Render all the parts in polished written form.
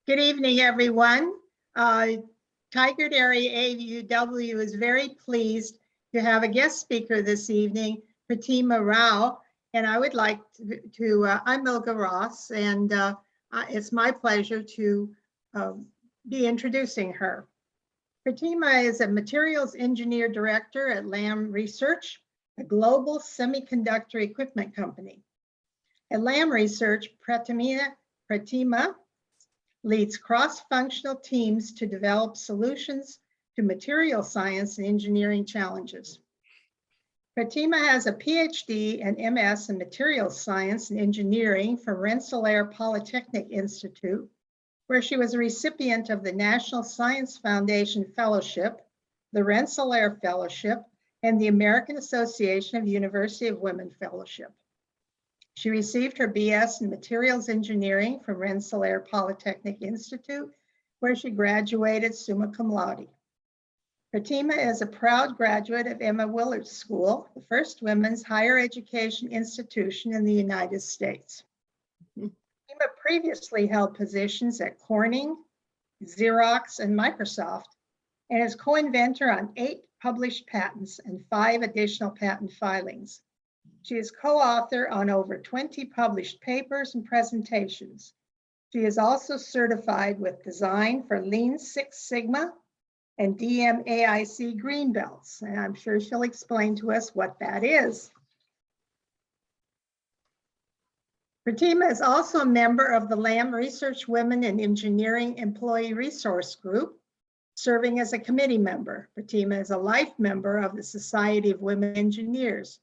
Good evening, everyone. Tigard area AAUW is very pleased to have a guest speaker this evening, Pratima Rao, and I would like I'm Milka Ross, and it's my pleasure to be introducing her. Pratima is a materials engineer director at Lam Research, a global semiconductor equipment company. At Lam Research, Pratima leads cross-functional teams to develop solutions to material science and engineering challenges. Pratima has a Ph.D. and MS in materials science and engineering from Rensselaer Polytechnic Institute, where she was a recipient of the National Science Foundation Fellowship, the Rensselaer Fellowship, and the American Association of University of Women Fellowship. She received her BS in Materials Engineering from Rensselaer Polytechnic Institute, where she graduated summa cum laude. Pratima is a proud graduate of Emma Willard School, the first women's higher education institution in the United States. Pratima previously held positions at Corning, Xerox, and Microsoft, and is co-inventor on 8 published patents and 5 additional patent filings. She is co-author on over 20 published papers and presentations. She is also certified with design for Lean Six Sigma and DMAIC Green Belts, and I'm sure she'll explain to us what that is. Pratima is also a member of the Lam Research Women in Engineering Employee Resource Group, serving as a committee member. Pratima is a life member of the Society of Women Engineers.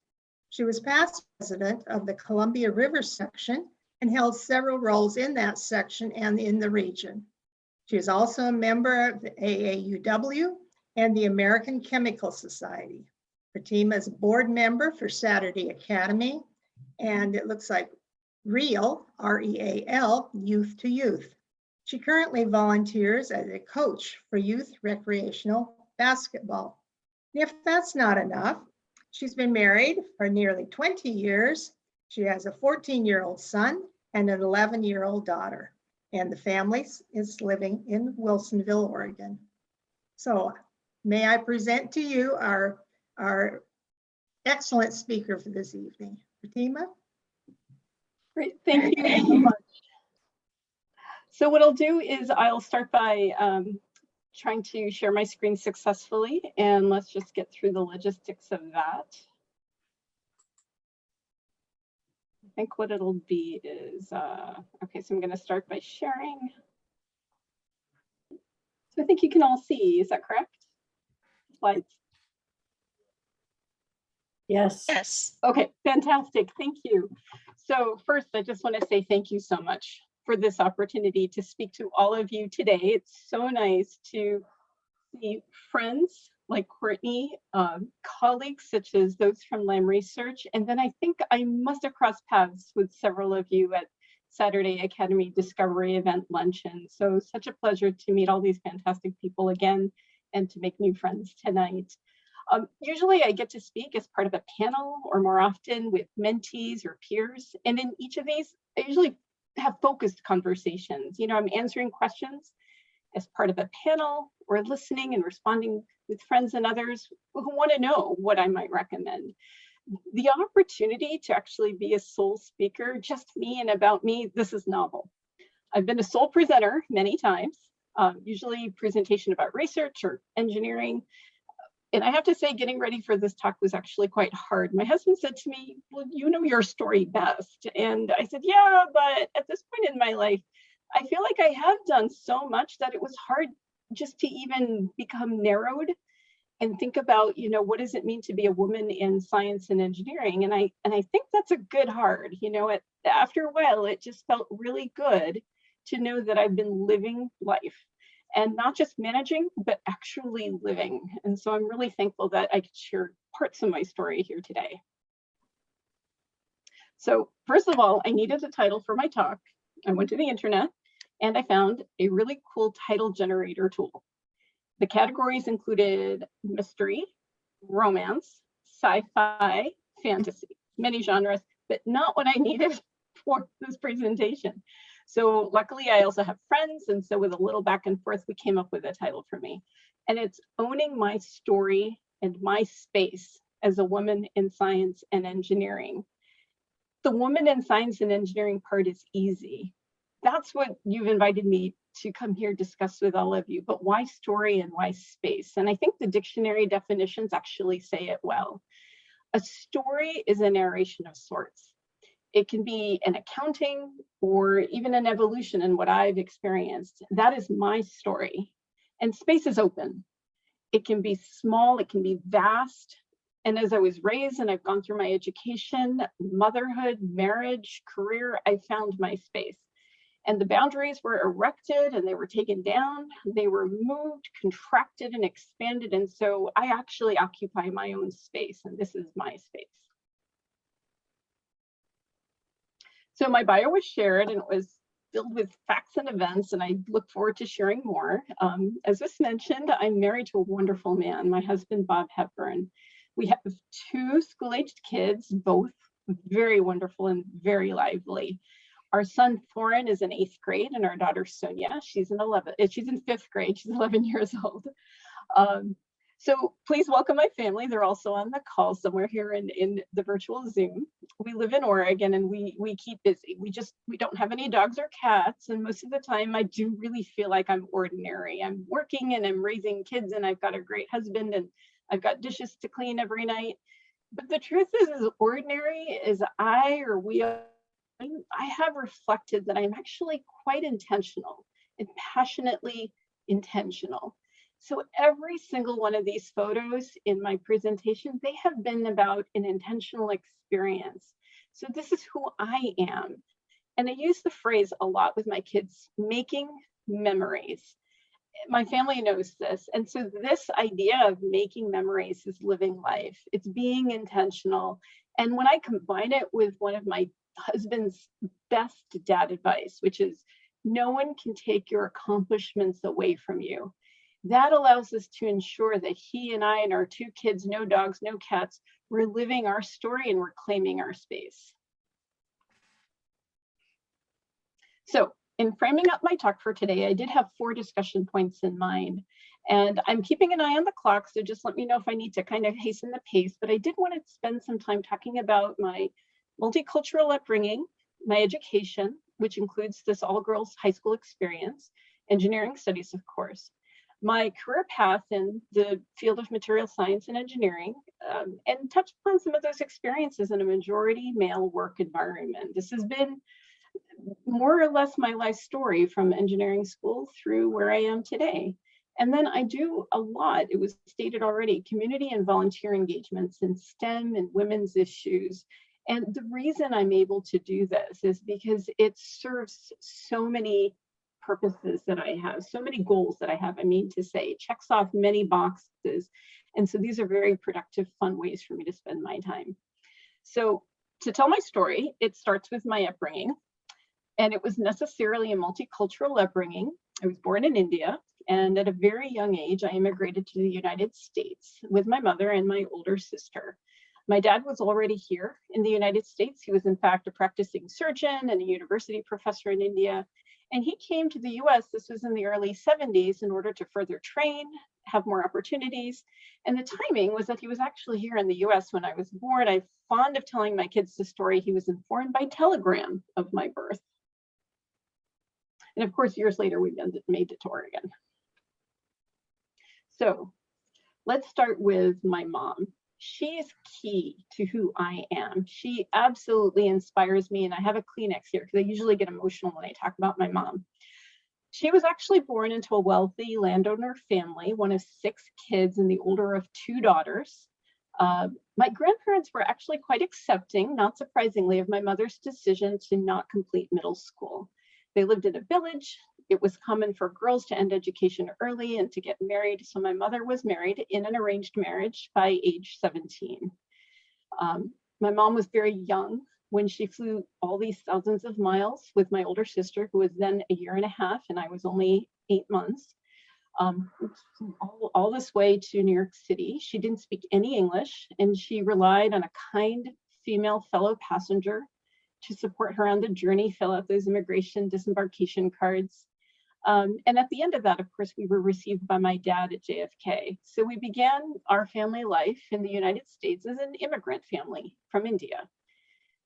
She was past president of the Columbia River section and held several roles in that section and in the region. She is also a member of the AAUW and the American Chemical Society. Pratima is a board member for Saturday Academy, and it looks like REAL, R-E-A-L, Youth to Youth. She currently volunteers as a coach for youth recreational basketball. And if that's not enough, she's been married for nearly 20 years. She has a 14-year-old son and an 11-year-old daughter, and the family is living in Wilsonville, Oregon. So may I present to you our excellent speaker for this evening, Pratima. Great, thank you so much. So what I'll do is I'll start by trying to share my screen successfully, and let's just get through the logistics of that. I think what it'll be is, okay, so I'm gonna start by sharing. So I think you can all see, is that correct? Slides. Yes. Yes. Okay, fantastic, thank you. So first, I just wanna say thank you so much for this opportunity to speak to all of you today. It's so nice to see friends like Courtney, colleagues such as those from Lam Research, and then I think I must have crossed paths with several of you at Saturday Academy Discovery event luncheon. So such a pleasure to meet all these fantastic people again and to make new friends tonight. Usually I get to speak as part of a panel or more often with mentees or peers, and in each of these, I usually have focused conversations. You know, I'm answering questions as part of a panel or listening and responding with friends and others who want to know what I might recommend. The opportunity to actually be a sole speaker, just me and about me, this is novel. I've been a sole presenter many times, usually presentation about research or engineering. And I have to say, getting ready for this talk was actually quite hard. My husband said to me, well, you know your story best. And I said, yeah, but at this point in my life, I feel like I have done so much that it was hard just to even become narrowed and think about, you know, what does it mean to be a woman in science and engineering? And I think that's a good hard, you know, after a while, it just felt really good to know that I've been living life. And not just managing, but actually living. And so I'm really thankful that I could share parts of my story here today. So first of all, I needed a title for my talk. I went to the internet and I found a really cool title generator tool. The categories included mystery, romance, sci-fi, fantasy, many genres, but not what I needed for this presentation. So luckily I also have friends. And so with a little back and forth, we came up with a title for me. And it's Owning My Story and My Space as a Woman in Science and Engineering. The woman in science and engineering part is easy. That's what you've invited me to come here discuss with all of you, but why story and why space? And I think the dictionary definitions actually say it well. A story is a narration of sorts. It can be an accounting or even an evolution in what I've experienced. That is my story. And space is open. It can be small, it can be vast. And as I was raised and I've gone through my education, motherhood, marriage, career, I found my space. And the boundaries were erected and they were taken down. They were moved, contracted, and expanded. And so I actually occupy my own space, and this is my space. So my bio was shared and it was filled with facts and events, and I look forward to sharing more. As was mentioned, I'm married to a wonderful man, my husband, Bob Hepburn. We have 2 school-aged kids, both very wonderful and very lively. Our son Thorin is in 8th grade, and our daughter Sonia, she's in 5th grade. She's 11 years old. So please welcome my family. They're also on the call somewhere here in the virtual Zoom. We live in Oregon, and we keep busy. We don't have any dogs or cats, and most of the time I do really feel like I'm ordinary. I'm working and I'm raising kids, and I've got a great husband, and I've got dishes to clean every night. But the truth is, as ordinary as I have reflected that I'm actually quite intentional and passionately intentional. So every single one of these photos in my presentation, they have been about an intentional experience. So this is who I am. And I use the phrase a lot with my kids, making memories. My family knows this. And so this idea of making memories is living life. It's being intentional. And when I combine it with one of my husband's best dad advice, which is no one can take your accomplishments away from you, that allows us to ensure that he and I and our 2 kids, no dogs, no cats, we're living our story and we're claiming our space. So in framing up my talk for today, I did have 4 discussion points in mind. And I'm keeping an eye on the clock, so just let me know if I need to kind of hasten the pace. But I did want to spend some time talking about my multicultural upbringing, my education, which includes this all-girls high school experience, engineering studies, of course, my career path in the field of material science and engineering, and touch upon some of those experiences in a majority male work environment. This has been more or less my life story from engineering school through where I am today. And then I do a lot, it was stated already, community and volunteer engagements in STEM and women's issues. And the reason I'm able to do this is because it serves so many purposes that I have, so many goals that I have, I mean to say, checks off many boxes. And so these are very productive, fun ways for me to spend my time. So to tell my story, it starts with my upbringing. And it was necessarily a multicultural upbringing. I was born in India, and at a very young age, I immigrated to the United States with my mother and my older sister. My dad was already here in the United States. He was in fact a practicing surgeon and a university professor in India. And he came to the US, this was in the early 70s, in order to further train, have more opportunities. And the timing was that he was actually here in the US when I was born. I'm fond of telling my kids the story. He was informed by telegram of my birth. And of course, years later, we made it to Oregon. So let's start with my mom. She is key to who I am. She absolutely inspires me. And I have a Kleenex here because I usually get emotional when I talk about my mom. She was actually born into a wealthy landowner family, one of 6 kids and the older of 2 daughters. My grandparents were actually quite accepting, not surprisingly, of my mother's decision to not complete middle school. They lived in a village. It was common for girls to end education early and to get married. So my mother was married in an arranged marriage by age 17. My mom was very young when she flew all these thousands of miles with my older sister, who was then a year and a half, and I was only 8 months, all this way to New York City. She didn't speak any English, and she relied on a kind female fellow passenger to support her on the journey, fill out those immigration disembarkation cards. And at the end of that, of course, we were received by my dad at JFK. So we began our family life in the United States as an immigrant family from India.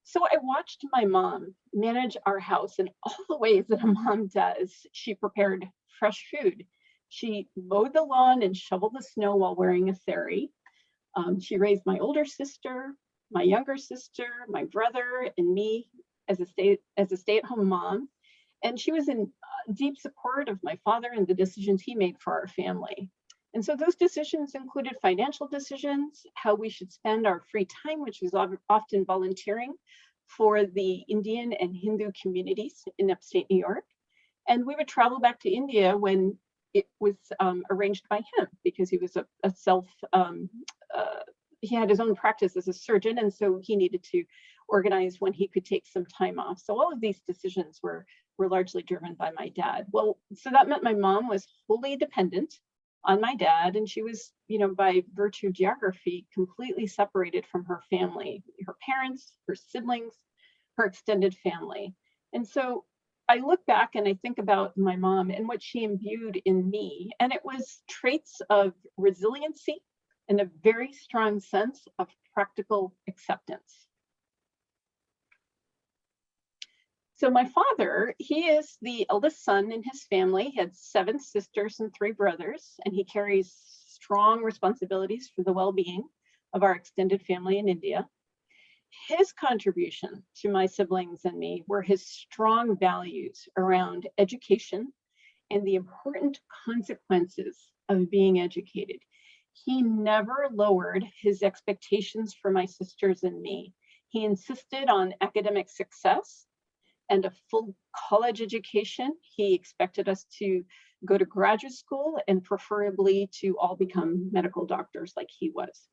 So I watched my mom manage our house in all the ways that a mom does. She prepared fresh food. She mowed the lawn and shoveled the snow while wearing a sari. She raised my older sister, my younger sister, my brother, and me as a stay-at-home mom. And she was in deep support of my father and the decisions he made for our family. And so those decisions included financial decisions, how we should spend our free time, which was often volunteering for the Indian and Hindu communities in upstate New York. And we would travel back to India when it was arranged by him, because he was he had his own practice as a surgeon, and so he needed to organize when he could take some time off. So all of these decisions were largely driven by my dad. Well, so that meant my mom was wholly dependent on my dad, and she was, by virtue of geography, completely separated from her family, her parents, her siblings, her extended family. And so I look back and I think about my mom and what she imbued in me, and it was traits of resiliency and a very strong sense of practical acceptance. So my father, he is the eldest son in his family. He had 7 sisters and 3 brothers, and he carries strong responsibilities for the well-being of our extended family in India. His contribution to my siblings and me were his strong values around education and the important consequences of being educated. He never lowered his expectations for my sisters and me. He insisted on academic success and a full college education. He expected us to go to graduate school and preferably to all become medical doctors like he was.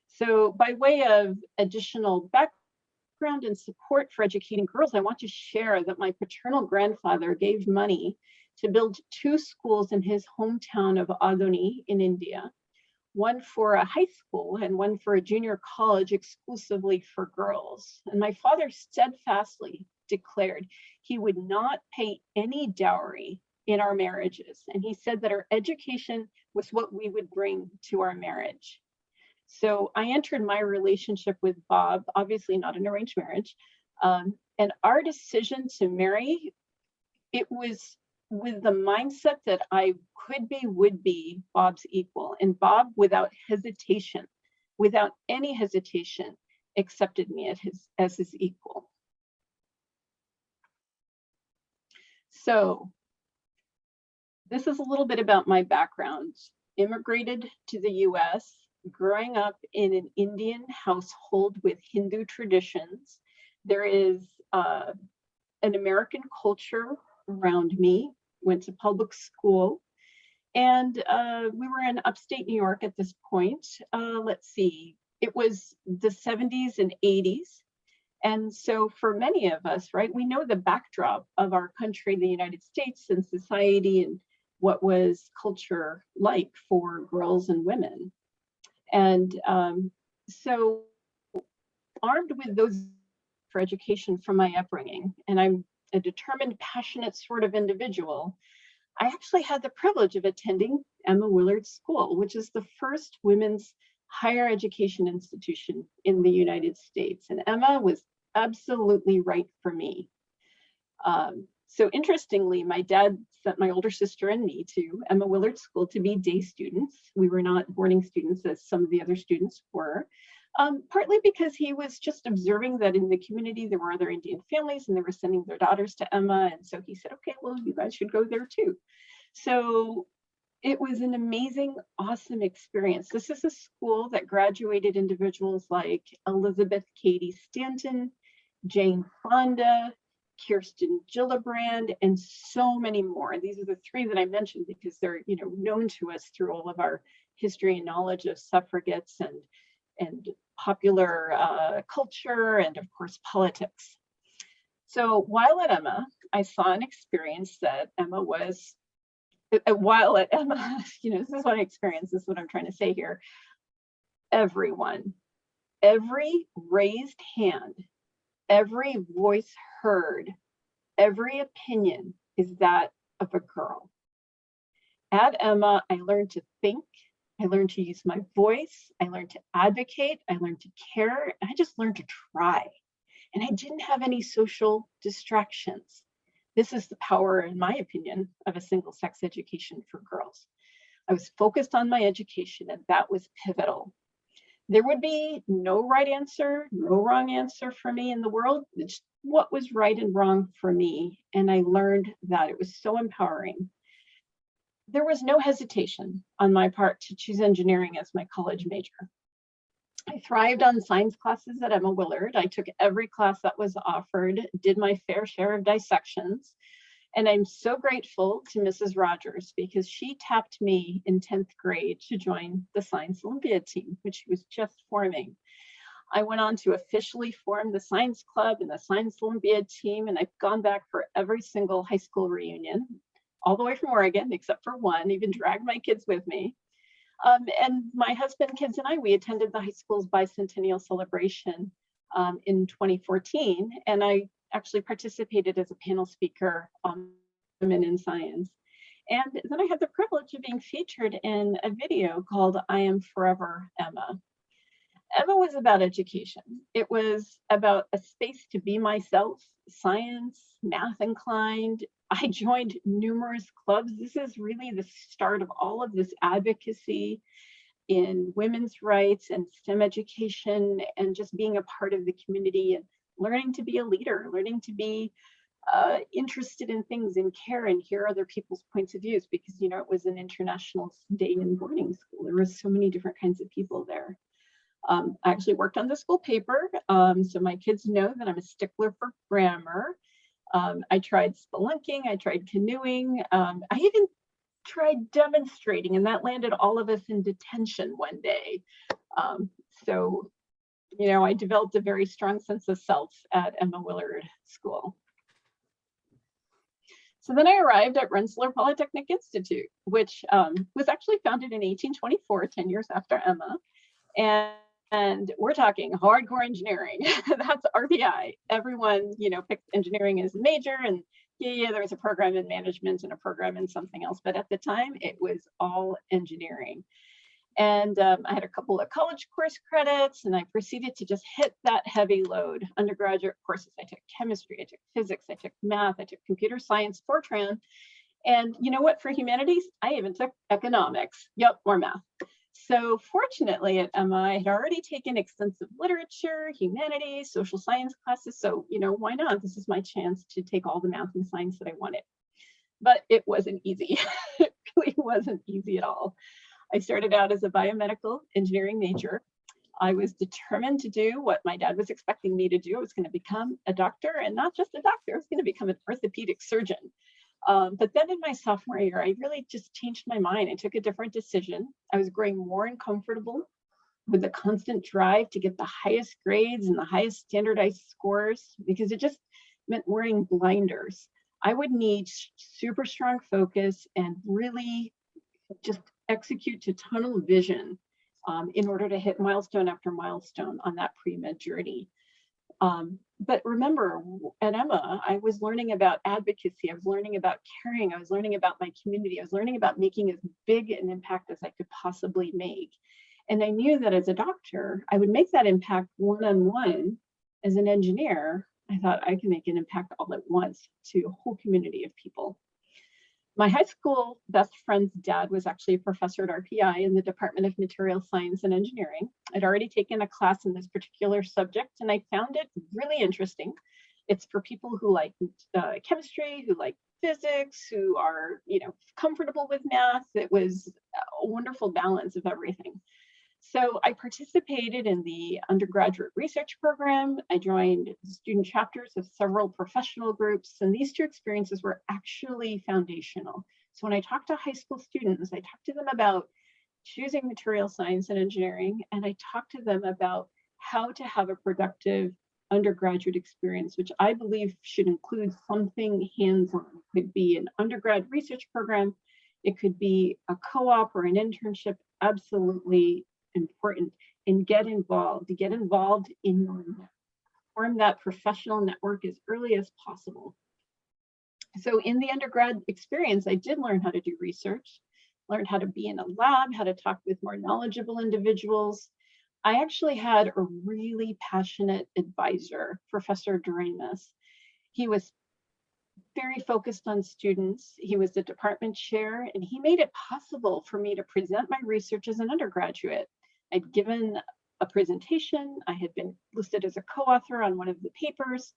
So by way of additional background and support for educating girls, I want to share that my paternal grandfather gave money to build 2 schools in his hometown of Adoni in India, one for a high school and one for a junior college exclusively for girls. And my father steadfastly declared he would not pay any dowry in our marriages. And he said that our education was what we would bring to our marriage. So I entered my relationship with Bob, obviously not an arranged marriage, and our decision to marry, it was with the mindset that I would be Bob's equal. And Bob, without hesitation, without any hesitation, accepted me as his equal. So this is a little bit about my background. Immigrated to the US, growing up in an Indian household with Hindu traditions. There is an American culture around me, went to public school, and we were in upstate New York at this point. Let's see, it was the 70s and 80s. And so for many of us, right, we know the backdrop of our country, the United States, and society, and what was culture like for girls and women. And so armed with those for education from my upbringing, and I'm a determined, passionate sort of individual, I actually had the privilege of attending Emma Willard School, which is the first women's higher education institution in the United States. And Emma was absolutely right for me. So interestingly, my dad sent my older sister and me to Emma Willard School to be day students. We were not boarding students as some of the other students were, partly because he was just observing that in the community there were other Indian families and they were sending their daughters to Emma. And so he said, okay, well, you guys should go there too. So it was an amazing, awesome experience. This is a school that graduated individuals like Elizabeth Cady Stanton, Jane Fonda, Kirsten Gillibrand, and so many more. And these are the 3 that I mentioned because they're, known to us through all of our history and knowledge of suffragettes and popular culture and, of course, politics. So while at Emma, I saw an experience that Emma was, while at Emma, this is what I experienced, this is what I'm trying to say here. Every raised hand every voice heard, every opinion is that of a girl. At Emma, I learned to think, I learned to use my voice, I learned to advocate, I learned to care, and I just learned to try. And I didn't have any social distractions. This is the power, in my opinion, of a single sex education for girls. I was focused on my education, and that was pivotal. There would be no right answer, no wrong answer for me in the world. It's what was right and wrong for me. And I learned that it was so empowering. There was no hesitation on my part to choose engineering as my college major. I thrived on science classes at Emma Willard. I took every class that was offered, did my fair share of dissections. And I'm so grateful to Mrs. Rogers because she tapped me in 10th grade to join the Science Olympiad team, which she was just forming. I went on to officially form the Science Club and the Science Olympiad team, and I've gone back for every single high school reunion, all the way from Oregon, except for one, even dragged my kids with me. And my husband, kids, and I, we attended the high school's bicentennial celebration in 2014, and I actually participated as a panel speaker on women in science. And then I had the privilege of being featured in a video called I Am Forever Emma. Emma was about education. It was about a space to be myself, science, math inclined. I joined numerous clubs. This is really the start of all of this advocacy in women's rights and STEM education and just being a part of the community and learning to be a leader, learning to be interested in things and care and hear other people's points of views because, you know, it was an international day in boarding school. There were so many different kinds of people there. I actually worked on the school paper, so my kids know that I'm a stickler for grammar. I tried spelunking, I tried canoeing, I even tried demonstrating, and that landed all of us in detention one day. So, you know, I developed a very strong sense of self at Emma Willard School. So then I arrived at Rensselaer Polytechnic Institute, which was actually founded in 1824, 10 years after Emma. And we're talking hardcore engineering. That's RPI. Everyone, you know, picked engineering as a major, and yeah, there was a program in management and a program in something else. But at the time, it was all engineering. And I had a couple of college course credits, and I proceeded to just hit that heavy load. Undergraduate courses, I took chemistry, I took physics, I took math, I took computer science, Fortran. And you know what, for humanities, I even took economics. Yep, more math. So fortunately at Emma, I had already taken extensive literature, humanities, social science classes. So, you know, why not? This is my chance to take all the math and science that I wanted. But it wasn't easy. It really wasn't easy at all. I started out as a biomedical engineering major. I was determined to do what my dad was expecting me to do. I was going to become a doctor, and not just a doctor, I was going to become an orthopedic surgeon. But then in my sophomore year, I really just changed my mind. I took a different decision. I was growing more uncomfortable with the constant drive to get the highest grades and the highest standardized scores because it just meant wearing blinders. I would need super strong focus and really just execute to tunnel vision in order to hit milestone after milestone on that pre-med journey. But remember, at Emma, I was learning about advocacy, I was learning about caring, I was learning about my community, I was learning about making as big an impact as I could possibly make. And I knew that as a doctor, I would make that impact one-on-one. As an engineer, I thought I can make an impact all at once to a whole community of people. My high school best friend's dad was actually a professor at RPI in the Department of Material Science and Engineering. I'd already taken a class in this particular subject, and I found it really interesting. It's for people who like chemistry, who like physics, who are, you know, comfortable with math. It was a wonderful balance of everything. So I participated in the undergraduate research program. I joined student chapters of several professional groups, and these two experiences were actually foundational. So when I talk to high school students, I talk to them about choosing material science and engineering, and I talk to them about how to have a productive undergraduate experience, which I believe should include something hands-on. It could be an undergrad research program, it could be a co-op or an internship, absolutely important, and get involved in your form that professional network as early as possible. So in the undergrad experience, I did learn how to do research, learned how to be in a lab, how to talk with more knowledgeable individuals. I actually had a really passionate advisor, Professor Doremus. He was very focused on students. He was the department chair, and he made it possible for me to present my research as an undergraduate. I'd given a presentation, I had been listed as a co-author on one of the papers,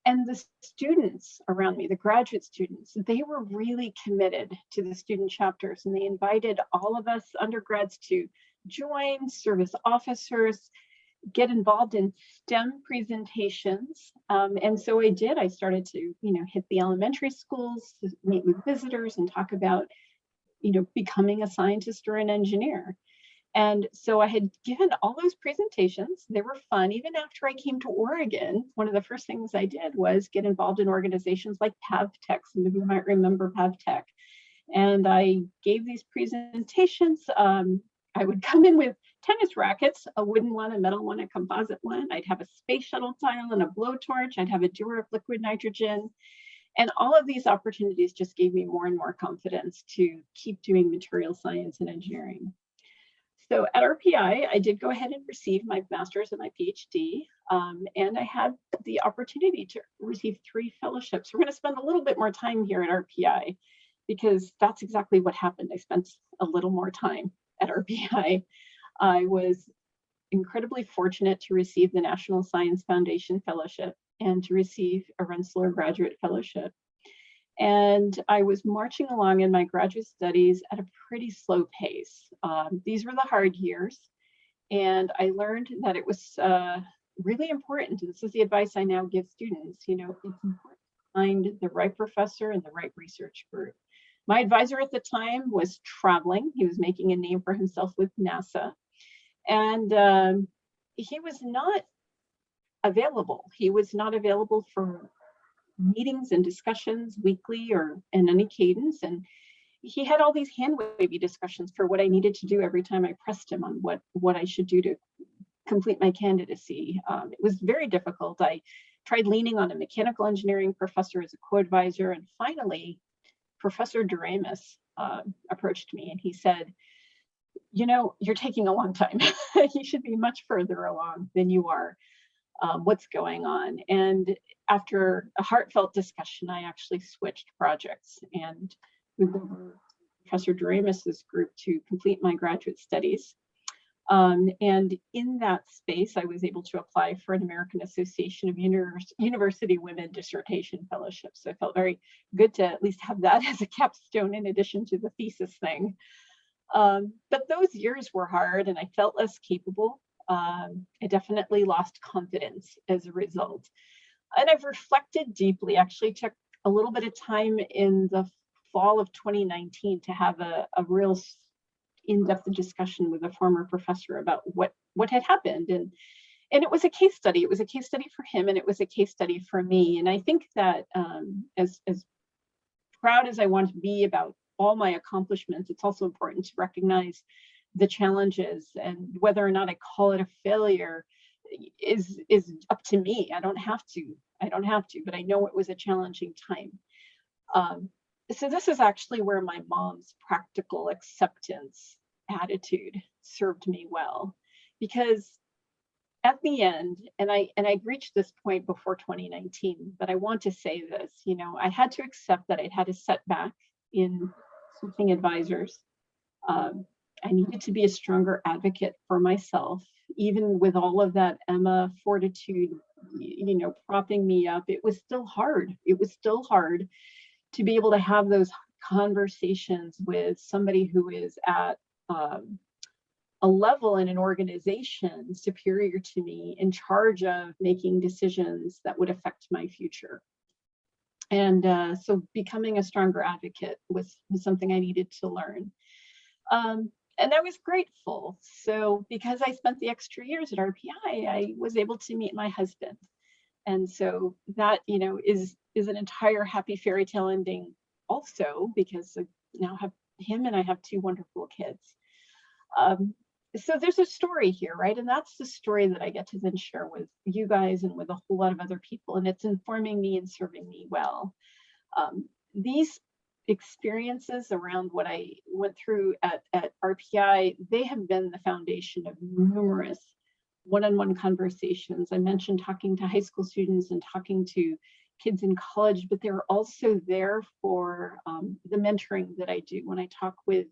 and the students around me, the graduate students, they were really committed to the student chapters, and they invited all of us undergrads to join, serve as officers, get involved in STEM presentations. And so I did. I started to, hit the elementary schools, meet with visitors and talk about, becoming a scientist or an engineer. And so I had given all those presentations. They were fun. Even after I came to Oregon, one of the first things I did was get involved in organizations like PavTech. Some of you might remember PavTech. And I gave these presentations. I would come in with tennis rackets, a wooden one, a metal one, a composite one. I'd have a space shuttle tile and a blowtorch. I'd have a dewar of liquid nitrogen. And all of these opportunities just gave me more and more confidence to keep doing material science and engineering. So at RPI, I did go ahead and receive my master's and my PhD, and I had the opportunity to receive 3 fellowships. We're going to spend a little bit more time here at RPI because that's exactly what happened. I spent a little more time at RPI. I was incredibly fortunate to receive the National Science Foundation Fellowship and to receive a Rensselaer Graduate Fellowship. And I was marching along in my graduate studies at a pretty slow pace. These were the hard years, and I learned that it was really important. This is the advice I now give students. It's important to find the right professor and the right research group. My advisor at the time was traveling. He was making a name for himself with NASA, and he was not available. He was not available for meetings and discussions weekly or in any cadence. And he had all these hand wavy discussions for what I needed to do every time I pressed him on what I should do to complete my candidacy. It was very difficult. I tried leaning on a mechanical engineering professor as a co-advisor, and finally, Professor Doremus approached me and he said, you're taking a long time. You should be much further along than you are. What's going on? And after a heartfelt discussion, I actually switched projects and moved over Professor Doremus's group to complete my graduate studies. And in that space, I was able to apply for an American Association of University Women Dissertation Fellowship. So I felt very good to at least have that as a capstone in addition to the thesis thing. But those years were hard and I felt less capable. I definitely lost confidence as a result. And I've reflected deeply, actually took a little bit of time in the fall of 2019 to have a real in-depth discussion with a former professor about what had happened. And it was a case study. It was a case study for him and it was a case study for me. And I think that as proud as I want to be about all my accomplishments, it's also important to recognize the challenges, and whether or not I call it a failure is up to me. I don't have to, but I know it was a challenging time. So this is actually where my mom's practical acceptance attitude served me well, because at the end, and I reached this point before 2019, but I want to say this, I had to accept that I'd had a setback in switching advisors. I needed to be a stronger advocate for myself, even with all of that Emma fortitude, propping me up. It was still hard. It was still hard to be able to have those conversations with somebody who is at a level in an organization superior to me, in charge of making decisions that would affect my future. And so becoming a stronger advocate was something I needed to learn. And I was grateful. So because I spent the extra years at RPI, I was able to meet my husband. And so that, is an entire happy fairy tale ending also, because I now have him and I have 2 wonderful kids. so there's a story here, right? And that's the story that I get to then share with you guys and with a whole lot of other people. And it's informing me and serving me well. These experiences around what I went through at RPI, they have been the foundation of numerous one-on-one conversations. I mentioned talking to high school students and talking to kids in college, but they're also there for the mentoring that I do when I talk with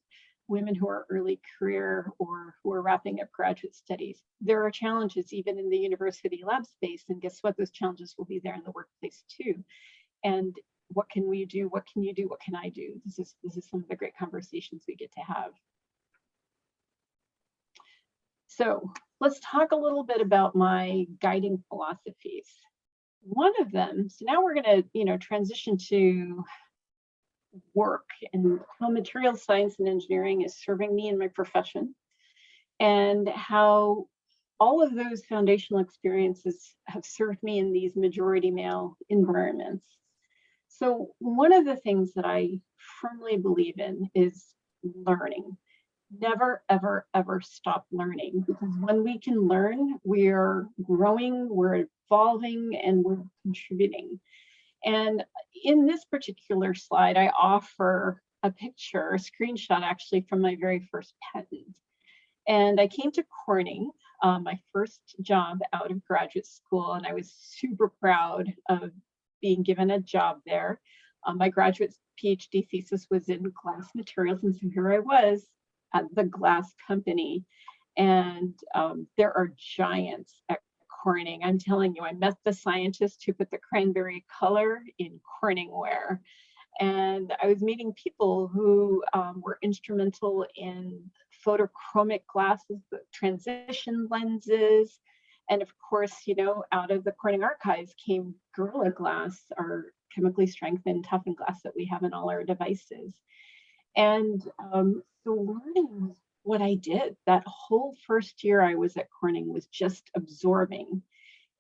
women who are early career or who are wrapping up graduate studies. There are challenges even in the university lab space, and guess what? Those challenges will be there in the workplace too. And what can we do? What can you do? What can I do? This is some of the great conversations we get to have. So let's talk a little bit about my guiding philosophies. One of them, so now we're going to, transition to work and how material science and engineering is serving me in my profession, and how all of those foundational experiences have served me in these majority male environments. So one of the things that I firmly believe in is learning. Never, ever, ever stop learning, because when we can learn, we're growing, we're evolving, and we're contributing. And in this particular slide, I offer a picture, a screenshot actually from my very first patent. And I came to Corning, my first job out of graduate school, and I was super proud of being given a job there. My graduate PhD thesis was in glass materials, and so here I was at the glass company. And there are giants at Corning. I'm telling you, I met the scientist who put the cranberry color in Corning ware. And I was meeting people who were instrumental in photochromic glasses, the transition lenses. And of course, out of the Corning archives came Gorilla Glass, our chemically strengthened toughened glass that we have in all our devices. And so learning was what I did. That whole first year I was at Corning was just absorbing.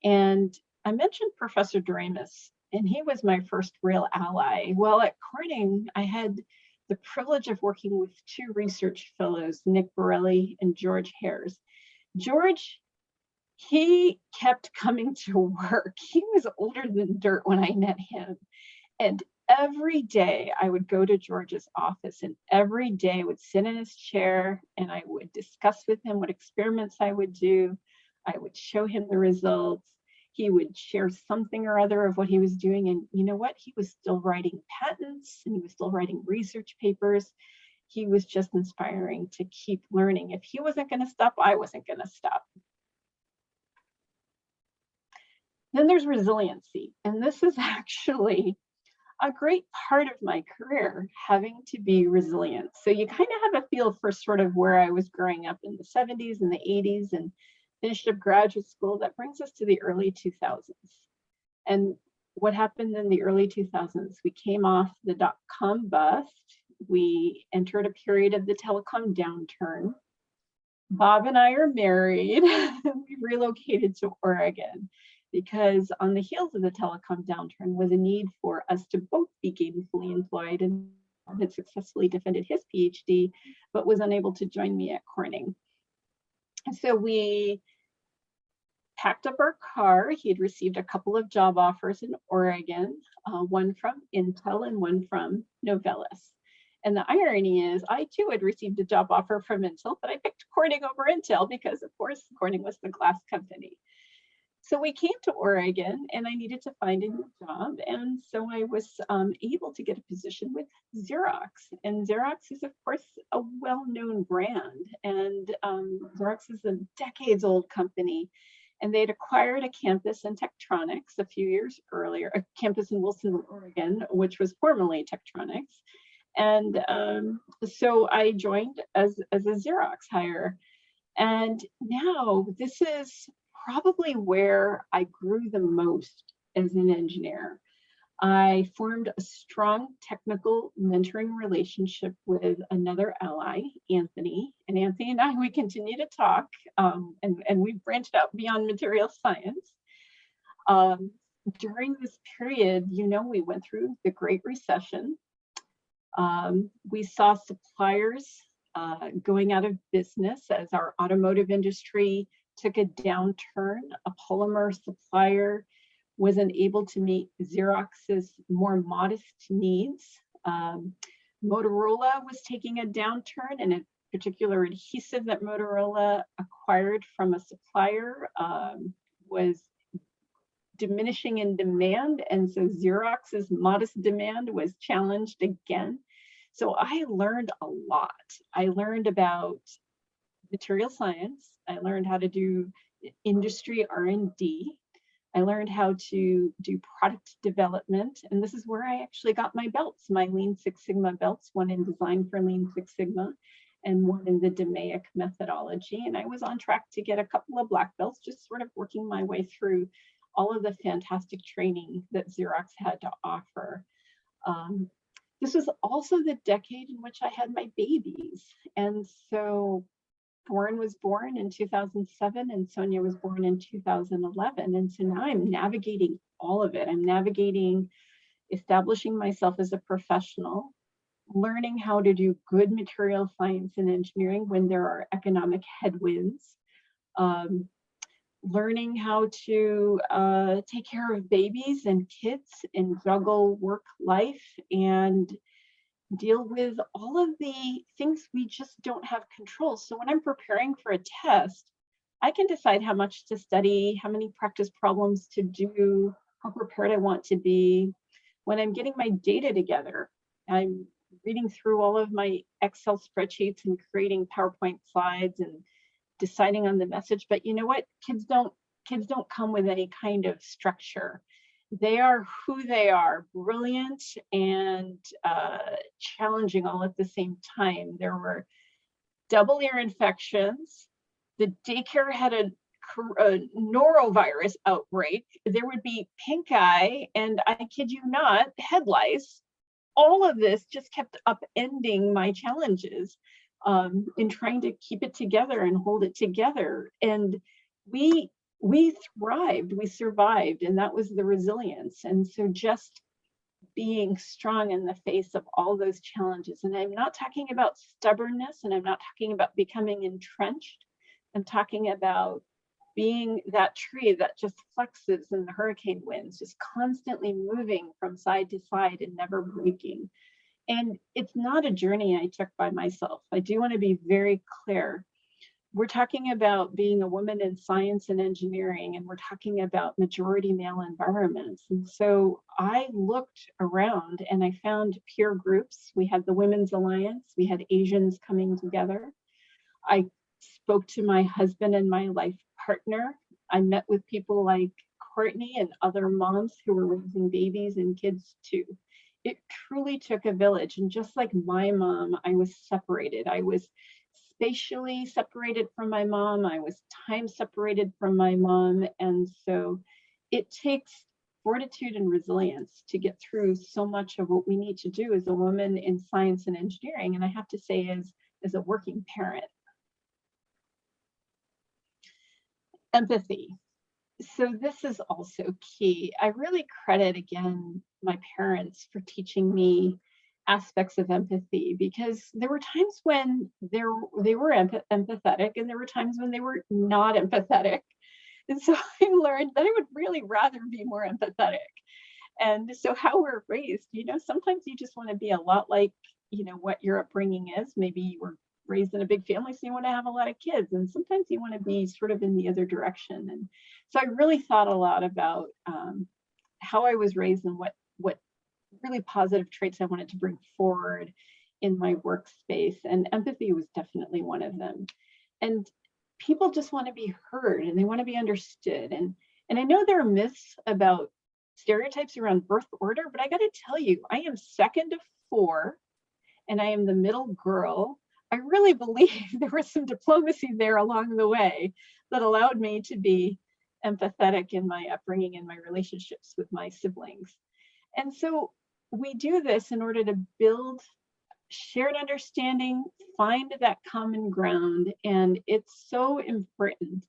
And I mentioned Professor Doremus, and he was my first real ally. Well, at Corning, I had the privilege of working with two research fellows, Nick Borelli and George Hares. George, he kept coming to work. He was older than dirt when I met him. And every day I would go to George's office, and every day I would sit in his chair and I would discuss with him what experiments I would do. I would show him the results. He would share something or other of what he was doing. And you know what? He was still writing patents and he was still writing research papers. He was just inspiring to keep learning. If he wasn't going to stop, I wasn't going to stop. Then there's resiliency. And this is actually a great part of my career, having to be resilient. So you kind of have a feel for sort of where I was growing up in the 70s and the 80s and finished up graduate school. That brings us to the early 2000s. And what happened in the early 2000s? We came off the dot-com bust. We entered a period of the telecom downturn. Bob and I are married. We relocated to Oregon, because on the heels of the telecom downturn was a need for us to both be gainfully employed, and had successfully defended his PhD, but was unable to join me at Corning. So we packed up our car. He had received a couple of job offers in Oregon, one from Intel and one from Novellus. And the irony is, I too had received a job offer from Intel, but I picked Corning over Intel because, of course, Corning was the glass company. So we came to Oregon, and I needed to find a new job. And so I was able to get a position with Xerox. And Xerox is, of course, a well-known brand. And Xerox is a decades-old company. And they'd acquired a campus in Tektronix a few years earlier, a campus in Wilson, Oregon, which was formerly Tektronix. And so I joined as a Xerox hire. And now this is probably where I grew the most as an engineer. I formed a strong technical mentoring relationship with another ally, Anthony. And Anthony and I, we continue to talk, and we branched out beyond material science. During this period, we went through the Great Recession. We saw suppliers going out of business as our automotive industry took a downturn. A polymer supplier wasn't able to meet Xerox's more modest needs. Motorola was taking a downturn, and a particular adhesive that Motorola acquired from a supplier was diminishing in demand, and so Xerox's modest demand was challenged again. So I learned a lot. I learned about material science. I learned how to do industry R&D. I learned how to do product development. And this is where I actually got my belts, my Lean Six Sigma belts, one in design for Lean Six Sigma and one in the DMAIC methodology. And I was on track to get a couple of black belts, just sort of working my way through all of the fantastic training that Xerox had to offer. This was also the decade in which I had my babies. And so Warren was born in 2007 and Sonia was born in 2011. And so now I'm navigating all of it. I'm navigating establishing myself as a professional, learning how to do good material science and engineering when there are economic headwinds, learning how to take care of babies and kids and juggle work life and deal with all of the things we just don't have control. So when I'm preparing for a test, I can decide how much to study, how many practice problems to do, how prepared I want to be. When I'm getting my data together, I'm reading through all of my Excel spreadsheets and creating PowerPoint slides and deciding on the message. But you know what? Kids don't come with any kind of structure. They are who they are, brilliant and challenging all at the same time. There were double ear infections. The daycare had a norovirus outbreak. There would be pink eye, and I kid you not, head lice. All of this just kept upending my challenges in trying to keep it together and hold it together. And we thrived, we survived, and that was the resilience. And so just being strong in the face of all those challenges. And I'm not talking about stubbornness, and I'm not talking about becoming entrenched. I'm talking about being that tree that just flexes in the hurricane winds, just constantly moving from side to side and never breaking. And it's not a journey I took by myself. I do want to be very clear. We're talking about being a woman in science and engineering, and we're talking about majority male environments. And so I looked around and I found peer groups. We had the Women's Alliance, we had Asians coming together. I spoke to my husband and my life partner. I met with people like Courtney and other moms who were raising babies and kids too. It truly took a village. And just like my mom, I was separated. I was spatially separated from my mom. I was time separated from my mom. And so it takes fortitude and resilience to get through so much of what we need to do as a woman in science and engineering. And I have to say, as a working parent. Empathy. So this is also key. I really credit again my parents for teaching me aspects of empathy, because there were times when they were empathetic and there were times when they were not empathetic. And so I learned that I would really rather be more empathetic. And so how we're raised, sometimes you just want to be a lot like, what your upbringing is. Maybe you were raised in a big family, so you want to have a lot of kids. And sometimes you want to be sort of in the other direction. And so I really thought a lot about how I was raised and what really positive traits I wanted to bring forward in my workspace. And empathy was definitely one of them. And people just want to be heard and they want to be understood. And I know there are myths about stereotypes around birth order, but I got to tell you, I am second of 4 and I am the middle girl. I really believe there was some diplomacy there along the way that allowed me to be empathetic in my upbringing and my relationships with my siblings. And so we do this in order to build shared understanding, find that common ground, and it's so important.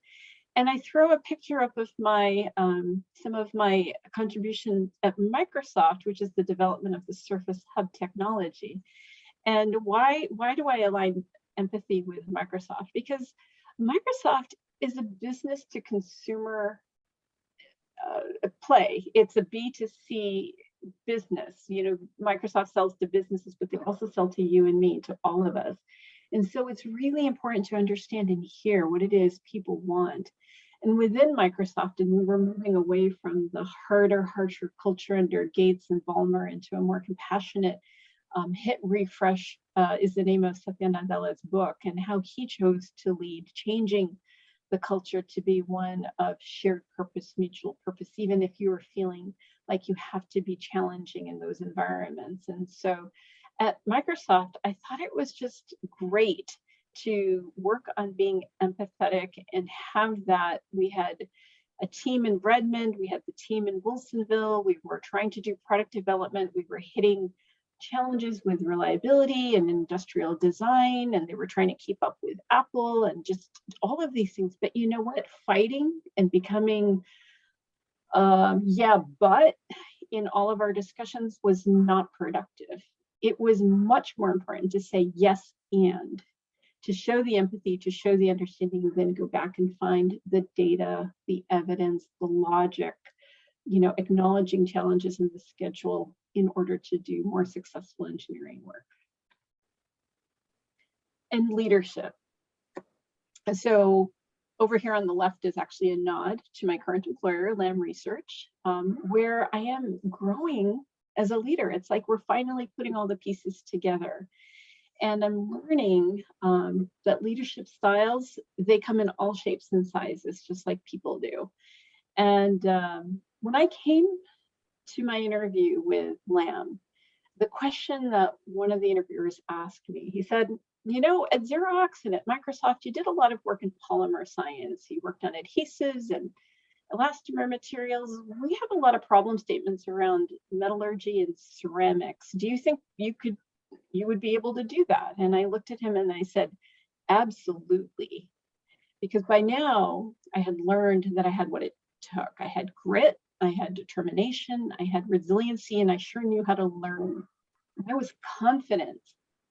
And I throw a picture up of my some of my contributions at Microsoft, which is the development of the Surface Hub technology. And why do I align empathy with Microsoft, because Microsoft is a business to consumer play. It's a B2C business. You know, Microsoft sells to businesses, but they also sell to you and me, to all of us. And so it's really important to understand and hear what it is people want. And within Microsoft, and we were moving away from the harder, harsher culture under Gates and Ballmer into a more compassionate hit refresh is the name of Satya Nadella's book, and how he chose to lead, changing the culture to be one of shared purpose, mutual purpose, even if you are feeling like you have to be challenging in those environments. And so at Microsoft, I thought it was just great to work on being empathetic and have that. We had a team in Redmond, we had the team in Wilsonville, we were trying to do product development, we were hitting challenges with reliability and industrial design, and they were trying to keep up with Apple and just all of these things. But you know what? Fighting and becoming, but in all of our discussions was not productive. It was much more important to say yes and, to show the empathy, to show the understanding, and then go back and find the data, the evidence, the logic, you know, acknowledging challenges in the schedule in order to do more successful engineering work. And leadership. So over here on the left is actually a nod to my current employer, Lam Research, where I am growing as a leader. It's like we're finally putting all the pieces together. And I'm learning that leadership styles, they come in all shapes and sizes, just like people do. And when I came to my interview with Lam, the question that one of the interviewers asked me, he said, you know, at Xerox and at Microsoft, you did a lot of work in polymer science. You worked on adhesives and elastomer materials. We have a lot of problem statements around metallurgy and ceramics. Do you think you would be able to do that? And I looked at him and I said, absolutely. Because by now I had learned that I had what it took. I had grit, I had determination, I had resiliency, and I sure knew how to learn. I was confident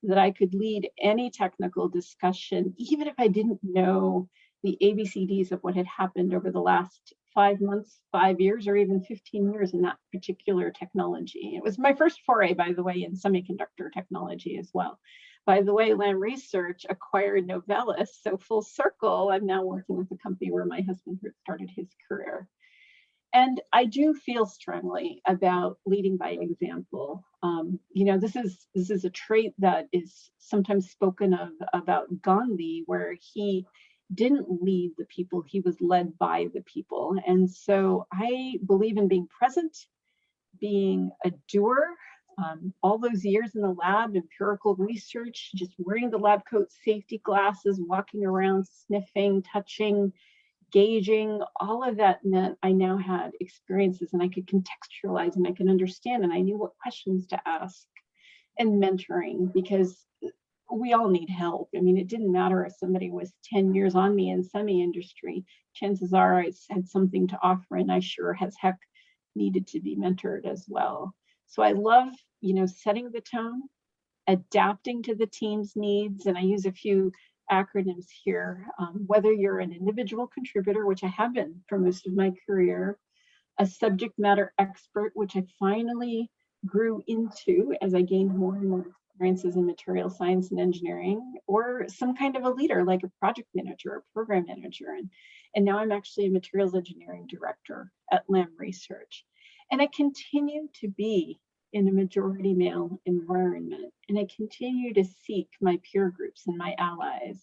that I could lead any technical discussion, even if I didn't know the ABCDs of what had happened over the last 5 months, 5 years, or even 15 years in that particular technology. It was my first foray, by the way, in semiconductor technology as well. By the way, Lam Research acquired Novellus, so full circle, I'm now working with a company where my husband started his career. And I do feel strongly about leading by example. You know, this is a trait that is sometimes spoken of about Gandhi, where he didn't lead the people, he was led by the people. And so I believe in being present, being a doer. All those years in the lab, empirical research, just wearing the lab coat, safety glasses, walking around, sniffing, touching, gauging, all of that meant I now had experiences and I could contextualize and I could understand, and I knew what questions to ask. And mentoring, because we all need help. I mean, it didn't matter if somebody was 10 years on me in semi-industry, chances are I had something to offer, and I sure as heck needed to be mentored as well. So I love, you know, setting the tone, adapting to the team's needs, and I use a few acronyms here, whether you're an individual contributor, which I have been for most of my career, a subject matter expert, which I finally grew into as I gained more and more experiences in material science and engineering, or some kind of a leader like a project manager or program manager. And now I'm actually a materials engineering director at Lam Research. And I continue to be in a majority male environment, and I continue to seek my peer groups and my allies.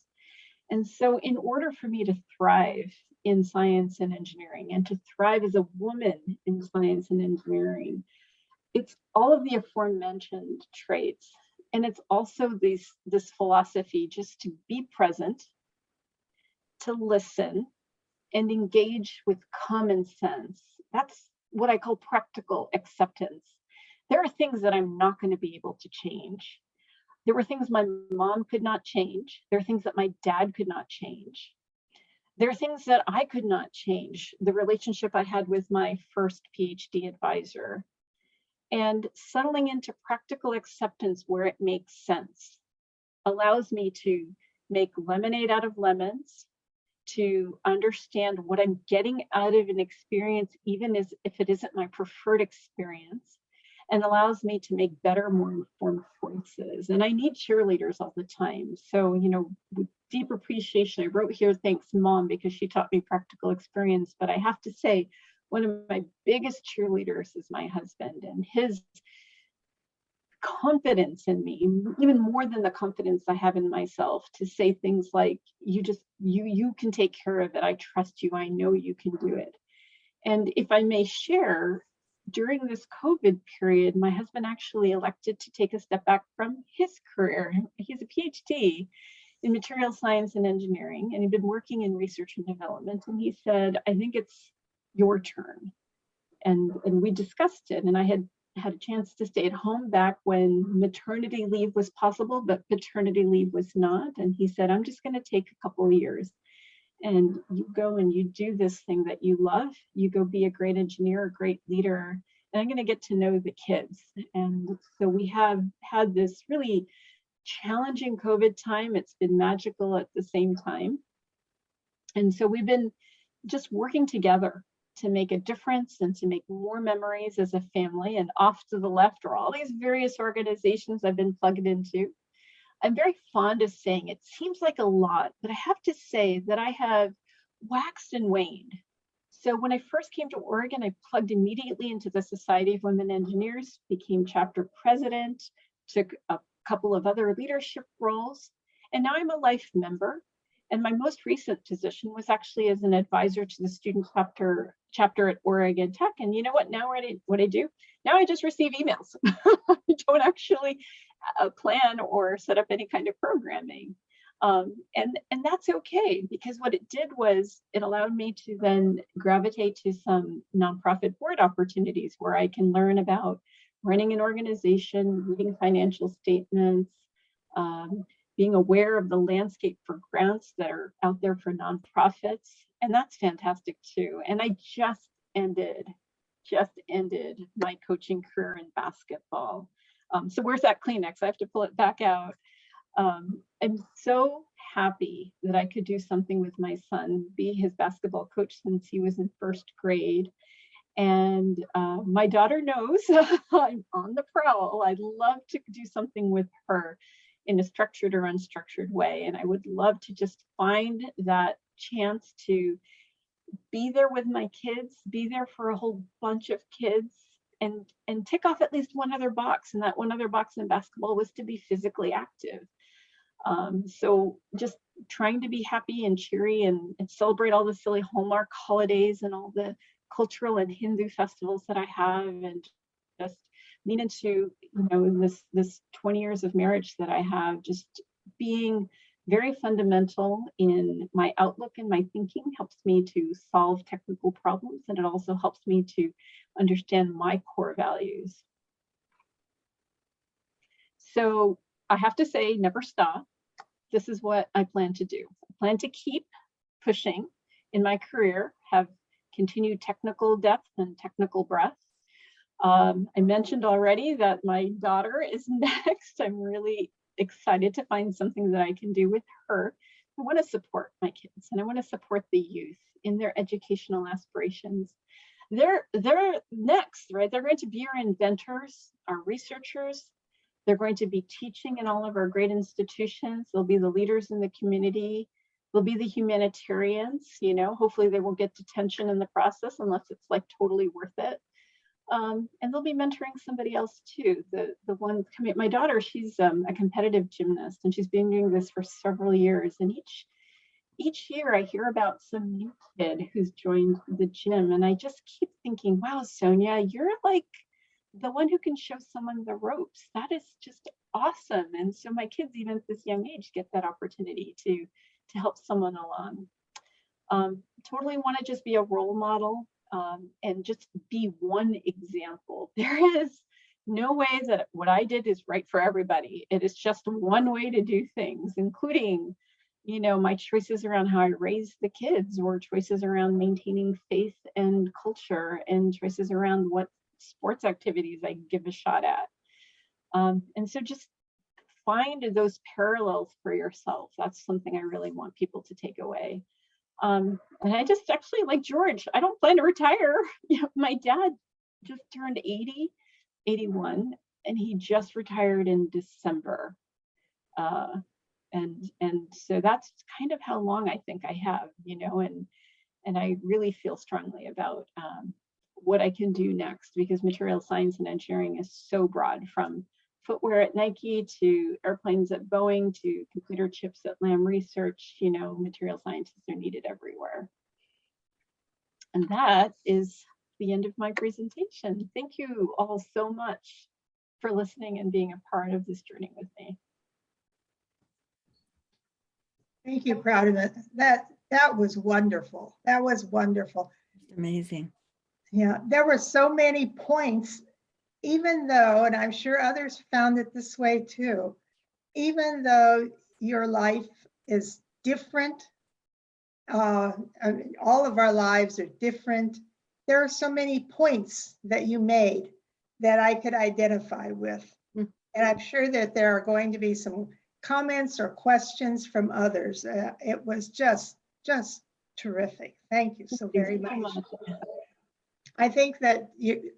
And so in order for me to thrive in science and engineering, and to thrive as a woman in science and engineering, it's all of the aforementioned traits. And it's also this philosophy just to be present, to listen, and engage with common sense. That's what I call practical acceptance. There are things that I'm not going to be able to change. There were things my mom could not change. There are things that my dad could not change. There are things that I could not change. The relationship I had with my first PhD advisor, and settling into practical acceptance where it makes sense allows me to make lemonade out of lemons, to understand what I'm getting out of an experience, even as if it isn't my preferred experience, and allows me to make better, more informed choices. And I need cheerleaders all the time. So, with deep appreciation, I wrote here, thanks Mom, because she taught me practical experience. But I have to say, one of my biggest cheerleaders is my husband, and his confidence in me, even more than the confidence I have in myself, to say things like, you can take care of it. I trust you. I know you can do it. And if I may share, during this COVID period, my husband actually elected to take a step back from his career. He's a Ph.D. in material science and engineering, and he'd been working in research and development. And he said, I think it's your turn. And we discussed it, and I had a chance to stay at home back when maternity leave was possible, but paternity leave was not. And he said, I'm just going to take a couple of years, and you go and you do this thing that you love. You go be a great engineer, a great leader, and I'm going to get to know the kids. And so we have had this really challenging COVID time. It's been magical at the same time. And so we've been just working together to make a difference and to make more memories as a family. And off to the left are all these various organizations I've been plugged into. I'm very fond of saying it seems like a lot, but I have to say that I have waxed and waned. So when I first came to Oregon, I plugged immediately into the Society of Women Engineers, became chapter president, took a couple of other leadership roles, and now I'm a life member. And my most recent position was actually as an advisor to the student chapter at Oregon Tech. And you know what? Now what I do? Now I just receive emails. I don't actually plan or set up any kind of programming. And that's okay, because what it did was it allowed me to then gravitate to some nonprofit board opportunities where I can learn about running an organization, reading financial statements, being aware of the landscape for grants that are out there for nonprofits. And that's fantastic too. And I just ended my coaching career in basketball. So where's that Kleenex? I have to pull it back out. I'm so happy that I could do something with my son, be his basketball coach since he was in first grade. And my daughter knows I'm on the prowl. I'd love to do something with her in a structured or unstructured way. And I would love to just find that chance to be there with my kids, be there for a whole bunch of kids, and tick off at least one other box. And that one other box in basketball was to be physically active. So just trying to be happy and cheery and celebrate all the silly Hallmark holidays and all the cultural and Hindu festivals that I have, and just lean into, this 20 years of marriage that I have, just being very fundamental in my outlook and my thinking, helps me to solve technical problems, and it also helps me to understand my core values. So I have to say, never stop. This is what I plan to do. I plan to keep pushing in my career, have continued technical depth and technical breadth. I mentioned already that my daughter is next. I'm really excited to find something that I can do with her. I want to support my kids, and I want to support the youth in their educational aspirations. They're next, right? They're going to be our inventors, our researchers. They're going to be teaching in all of our great institutions. They'll be the leaders in the community. They'll be the humanitarians. Hopefully they won't get detention in the process unless it's like totally worth it. And they'll be mentoring somebody else too. The one coming, my daughter, she's a competitive gymnast, and she's been doing this for several years. And each year I hear about some new kid who's joined the gym, and I just keep thinking, wow, Sonia, you're like the one who can show someone the ropes. That is just awesome. And so my kids, even at this young age, get that opportunity to help someone along. Totally want to just be a role model. And just be one example. There is no way that what I did is right for everybody. It is just one way to do things, including, my choices around how I raise the kids, or choices around maintaining faith and culture, and choices around what sports activities I give a shot at. And so just find those parallels for yourself. That's something I really want people to take away. And I just actually, like George, I don't plan to retire. My dad just turned 80, 81, and he just retired in December. And so that's kind of how long I think I have, and I really feel strongly about what I can do next, because material science and engineering is so broad, from footwear at Nike to airplanes at Boeing to computer chips at Lam Research. Material scientists are needed everywhere. And that is the end of my presentation. Thank you all so much for listening and being a part of this journey with me. Thank you, Pratima. That was wonderful. That was wonderful. Amazing. Yeah, there were so many points, even though, and I'm sure others found it this way too, even though your life is different, all of our lives are different, there are so many points that you made that I could identify with. And I'm sure that there are going to be some comments or questions from others. It was just terrific. Thank you so very much. I think that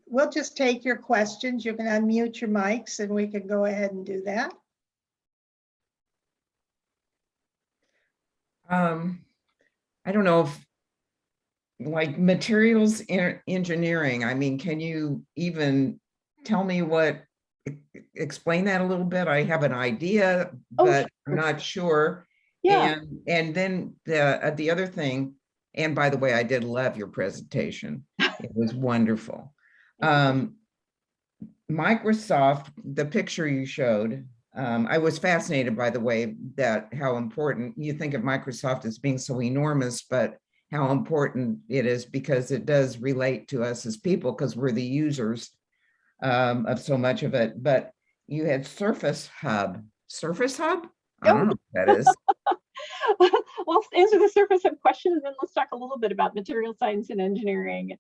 we'll just take your questions. You can unmute your mics and we can go ahead and do that. I don't know if, like, materials engineering, I mean, can you even tell me explain that a little bit? I have an idea, but I'm not sure. Yeah. And then the other thing, and by the way, I did love your presentation. It was wonderful. Microsoft, the picture you showed, I was fascinated, by the way, that how important you think of Microsoft as being so enormous, but how important it is, because it does relate to us as people, because we're the users of so much of it. But you had Surface Hub. Surface Hub? I don't know what that is. Well, answer the Surface Hub question, and then let's talk a little bit about material science and engineering.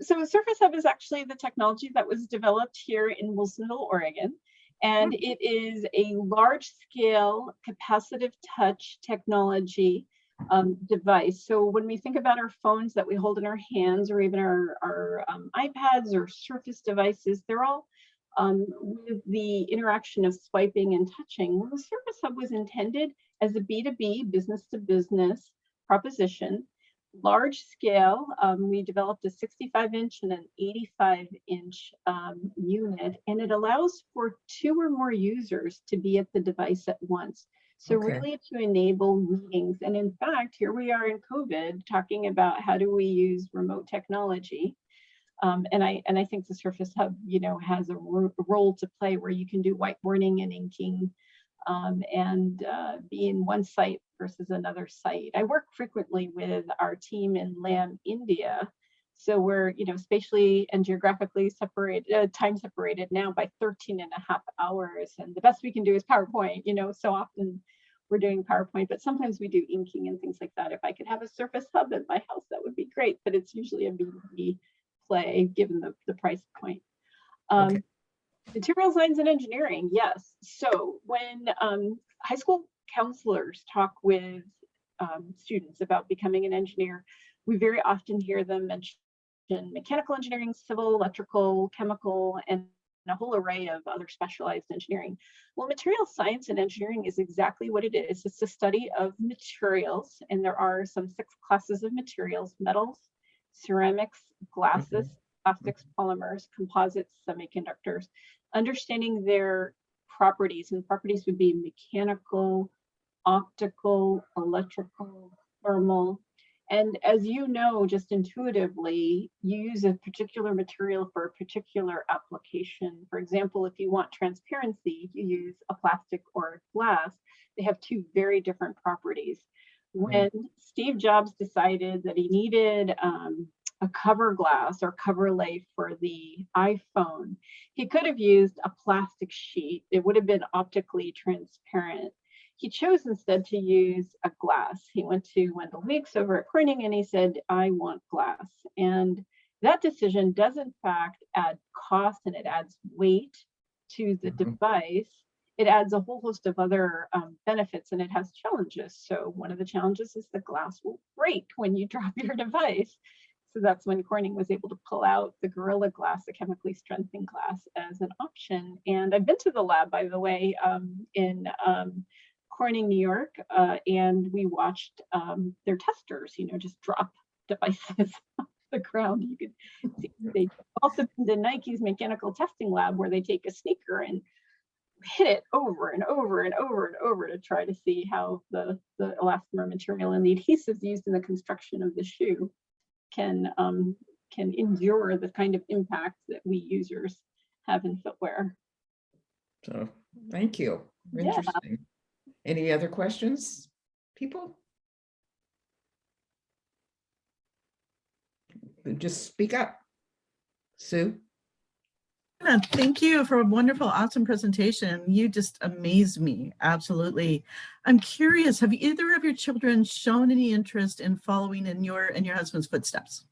So Surface Hub is actually the technology that was developed here in Wilsonville, Oregon. And it is a large-scale capacitive touch technology device. So when we think about our phones that we hold in our hands, or even our iPads or Surface devices, they're all with the interaction of swiping and touching. Well, the Surface Hub was intended as a B2B, business-to-business proposition, large scale. We developed a 65-inch and an 85-inch unit, and it allows for 2 or more users to be at the device at once. So really to enable meetings. And in fact, here we are in COVID talking about how do we use remote technology. And I think the Surface Hub, has a role to play where you can do whiteboarding and inking and be in one site versus another site. I work frequently with our team in Lam, India. So we're, spatially and geographically separated, time separated now by 13.5 hours. And the best we can do is PowerPoint. So often we're doing PowerPoint, but sometimes we do inking and things like that. If I could have a Surface Hub at my house, that would be great, but it's usually a B2B play given the price point. Material science and engineering, yes. So when high school counselors talk with students about becoming an engineer, we very often hear them mention mechanical engineering, civil, electrical, chemical, and a whole array of other specialized engineering. Well, material science and engineering is exactly what it is. It's the study of materials, and there are some 6 classes of materials: metals, ceramics, glasses, plastics, polymers, composites, semiconductors. Understanding their properties, and properties would be mechanical, optical, electrical, thermal. And as you know, just intuitively, you use a particular material for a particular application. For example, if you want transparency, you use a plastic or glass. They have 2 very different properties. When Steve Jobs decided that he needed a cover glass or cover lay for the iPhone, he could have used a plastic sheet. It would have been optically transparent. He chose instead to use a glass. He went to Wendell Weeks over at Corning and he said, I want glass. And that decision does in fact add cost, and it adds weight to the device. it adds a whole host of other benefits, and it has challenges. So one of the challenges is the glass will break when you drop your device. So that's when Corning was able to pull out the Gorilla Glass, the chemically strengthened glass, as an option. And I've been to the lab, by the way, in Corning, New York, and we watched their testers, just drop devices off the ground. You could see they also been to Nike's mechanical testing lab, where they take a sneaker and hit it over and over and over and over to try to see how the elastomer material and the adhesives used in the construction of the shoe can endure the kind of impact that we users have in footwear. So thank you. Interesting. Yeah. Any other questions, people? Just speak up. Sue? Thank you for a wonderful, awesome presentation. You just amazed me. Absolutely. I'm curious, have either of your children shown any interest in following in your husband's footsteps?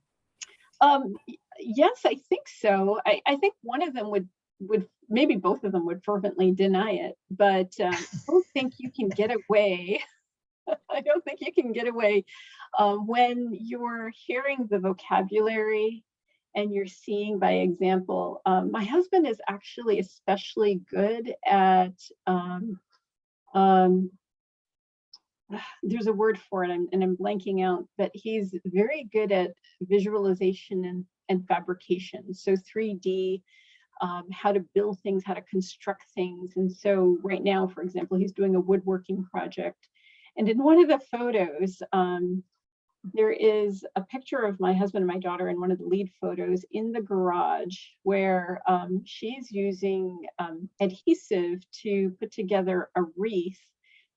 Yes, I think so. I think one of them would maybe both of them would fervently deny it, but I don't think you can get away. I don't think you can get away when you're hearing the vocabulary and you're seeing by example. My husband is actually especially good at, there's a word for it, and I'm blanking out, but he's very good at visualization and fabrication. So 3D, how to build things, how to construct things. And so right now, for example, he's doing a woodworking project. And in one of the photos, there is a picture of my husband and my daughter in one of the lead photos in the garage, where she's using adhesive to put together a wreath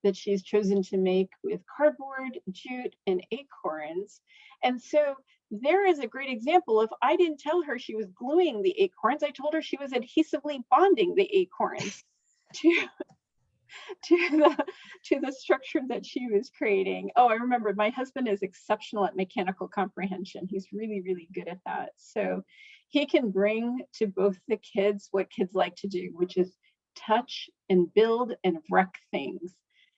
that she's chosen to make with cardboard, jute, and acorns. And so there is a great example of, I didn't tell her she was gluing the acorns. I told her she was adhesively bonding the acorns to the structure that she was creating. Oh, I remember, my husband is exceptional at mechanical comprehension. He's really, really good at that. So he can bring to both the kids what kids like to do, which is touch and build and wreck things.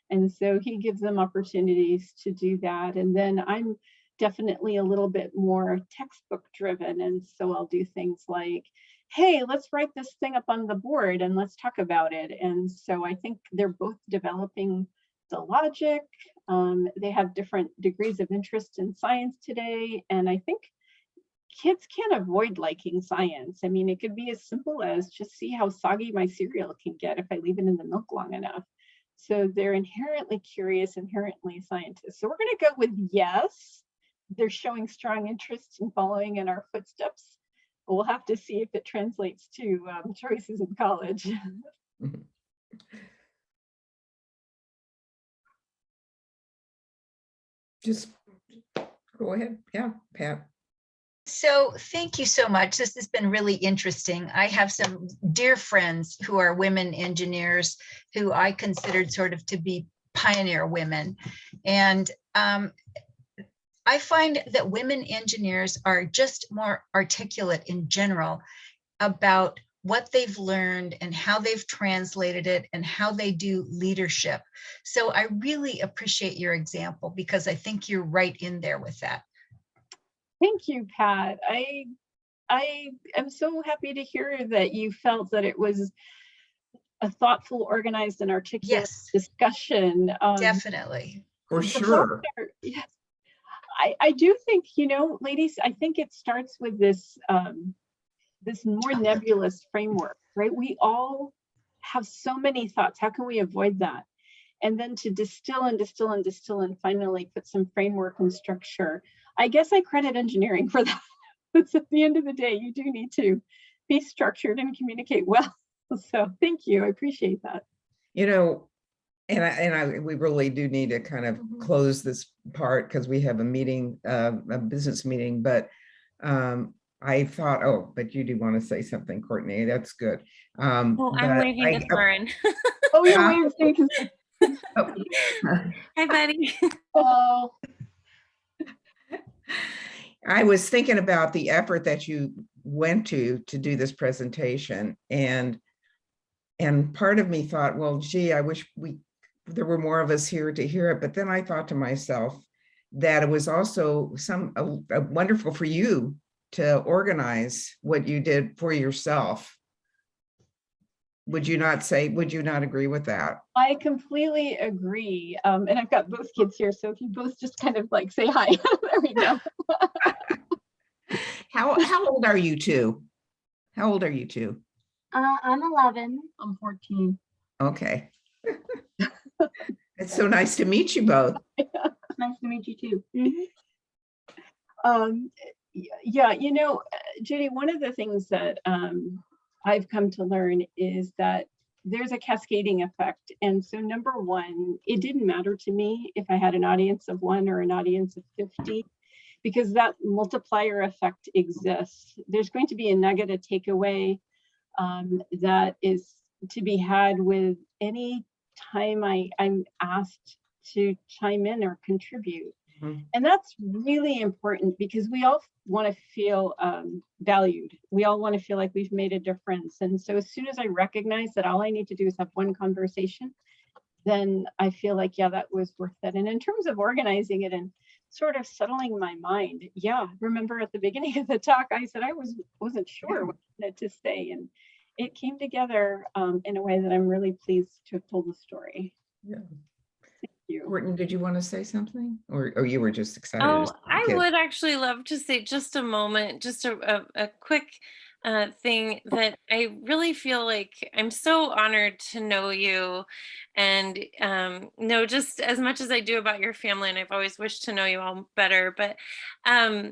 And so he gives them opportunities to do that. And then I'm definitely a little bit more textbook driven. And so I'll do things like, hey, let's write this thing up on the board and let's talk about it. And so I think they're both developing the logic. They have different degrees of interest in science today. And I think kids can't avoid liking science. I mean, it could be as simple as just see how soggy my cereal can get if I leave it in the milk long enough. So they're inherently curious, inherently scientists. So we're going to go with yes. They're showing strong interest in following in our footsteps. But we'll have to see if it translates to choices in college. Just go ahead. Yeah, Pat. So thank you so much. This has been really interesting. I have some dear friends who are women engineers who I considered sort of to be pioneer women. And I find that women engineers are just more articulate in general about what they've learned and how they've translated it and how they do leadership. So I really appreciate your example because I think you're right in there with that. Thank you, Pat. I am so happy to hear that you felt that it was a thoughtful, organized, and articulate discussion. Definitely. For sure. Yes. I do think, ladies, I think it starts with this this more nebulous framework, right? We all have so many thoughts. How can we avoid that? And then to distill and distill and distill and finally put some framework and structure. I guess I credit engineering for that. It's at the end of the day, you do need to be structured and communicate well. So thank you. I appreciate that. And we really do need to kind of close this part because we have a meeting, a business meeting, but I thought, but you do want to say something, Courtney. That's good. Oh, I'm waving to Soren. Oh, you're waving. Hi, buddy. Oh. I was thinking about the effort that you went to do this presentation, and And part of me thought, well, gee, I wish there were more of us here to hear it. But then I thought to myself that it was also wonderful for you to organize what you did for yourself. Would you not agree with that? I completely agree. And I've got both kids here, so if you both just kind of like say hi, there we go. How old are you two? How old are you two? I'm 11. I'm 14. Okay. It's so nice to meet you both. Nice to meet you too. Yeah, you know, Judy, one of the things that I've come to learn is that there's a cascading effect. And so number one, it didn't matter to me if I had an audience of 1 or an audience of 50, because that multiplier effect exists. There's going to be a nugget, a takeaway that is to be had with any time I'm asked to chime in or contribute. Mm-hmm. And that's really important because we all want to feel valued. We all want to feel like we've made a difference. And so as soon as I recognize that all I need to do is have one conversation, then I feel like, yeah, that was worth it. And in terms of organizing it and sort of settling my mind, yeah, remember at the beginning of the talk, I said I wasn't sure what I wanted to say. And it came together in a way that I'm really pleased to have told the story. Yeah. You. Courtney, did you want to say something, or you were just excited? Oh, I would actually love to say just a moment, just a quick thing that I really feel like I'm so honored to know you and know just as much as I do about your family, and I've always wished to know you all better. But I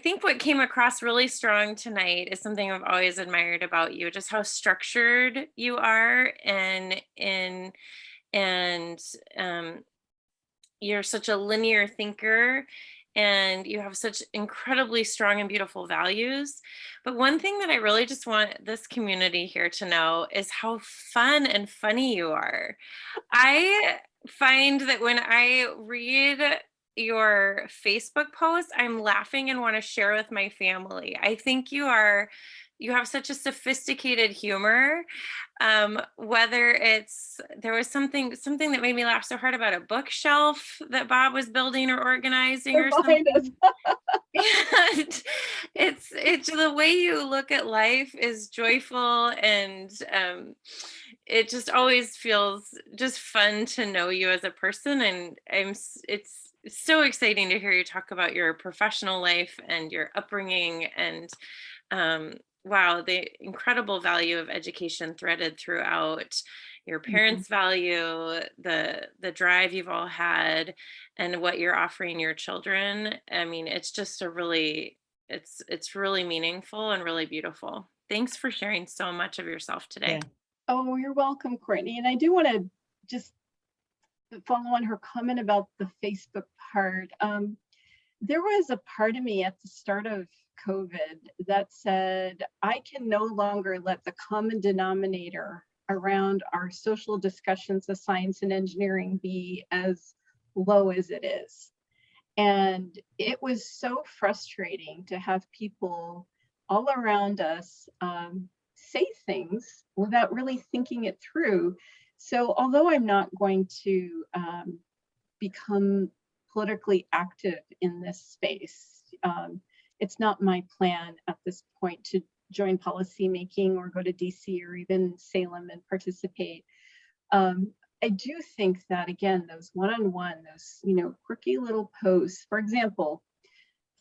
think what came across really strong tonight is something I've always admired about you, just how structured you are and you're such a linear thinker and you have such incredibly strong and beautiful values. But one thing that I really just want this community here to know is how fun and funny you are. I find that when I read your Facebook post, I'm laughing and want to share with my family. I think you have such a sophisticated humor. Whether it's, there was something that made me laugh so hard about a bookshelf that Bob was building or organizing or something. And it's the way you look at life is joyful, and it just always feels just fun to know you as a person. And it's so exciting to hear you talk about your professional life and your upbringing and wow, the incredible value of education threaded throughout your parents' value, the drive you've all had, and what you're offering your children. I mean, it's just it's really meaningful and really beautiful. Thanks for sharing so much of yourself today. Yeah. Oh, you're welcome, Courtney. And I do want to just follow on her comment about the Facebook part. There was a part of me at the start of COVID that said, I can no longer let the common denominator around our social discussions of science and engineering be as low as it is. And it was so frustrating to have people all around us say things without really thinking it through. So although I'm not going to become politically active in this space, it's not my plan at this point to join policymaking or go to DC or even Salem and participate. I do think that, again, those one-on-one, those quirky little posts. For example,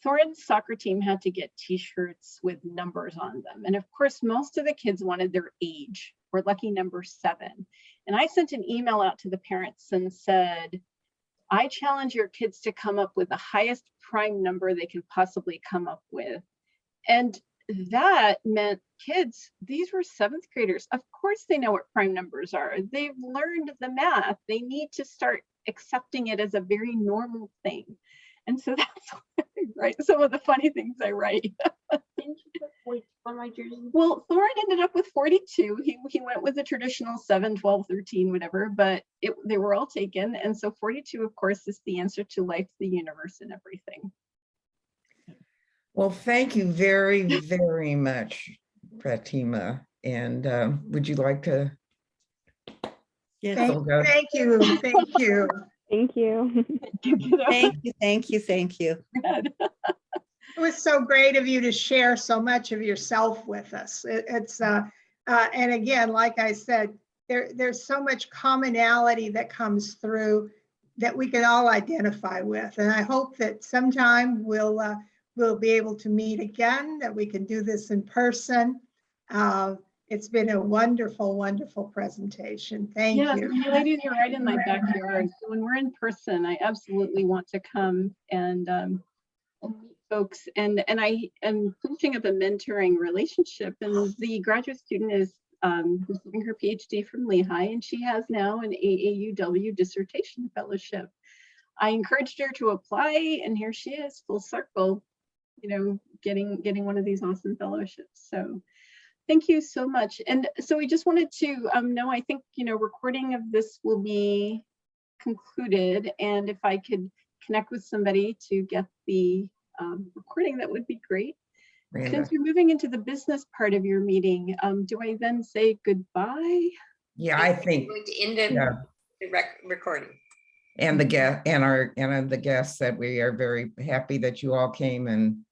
Thorin's soccer team had to get t-shirts with numbers on them. And of course, most of the kids wanted their age, or lucky number 7. And I sent an email out to the parents and said, I challenge your kids to come up with the highest prime number they can possibly come up with. And that meant kids, these were 7th graders. Of course they know what prime numbers are. They've learned the math. They need to start accepting it as a very normal thing. And so that's why I write some of the funny things I write. On my jersey. Well, Thorin ended up with 42. He went with the traditional 7, 12, 13, whatever, but they were all taken. And so 42, of course, is the answer to life, the universe, and everything. Well, thank you very, very much, Pratima. And would you like to? Yes. Olga? Thank you, thank you. Thank you. Thank you, thank you, thank you. It was so great of you to share so much of yourself with us. And again, like I said, there's so much commonality that comes through that we can all identify with. And I hope that sometime we'll be able to meet again, that we can do this in person. It's been a wonderful, wonderful presentation. Thank Yes, you. you ladies are right in my backyard. So when we're in person, I absolutely want to come and meet folks. And I am finishing up a mentoring relationship, and the graduate student is receiving her PhD from Lehigh, and she has now an AAUW dissertation fellowship. I encouraged her to apply, and here she is, full circle, you know, getting one of these awesome fellowships. So thank you so much. And so we just wanted to know, I think, you know, recording of this will be concluded. And if I could connect with somebody to get the recording, that would be great. Since you're moving into the business part of your meeting, do I then say goodbye? Yeah, I think. Going to end the recording. And the guest and the guests, that we are very happy that you all came and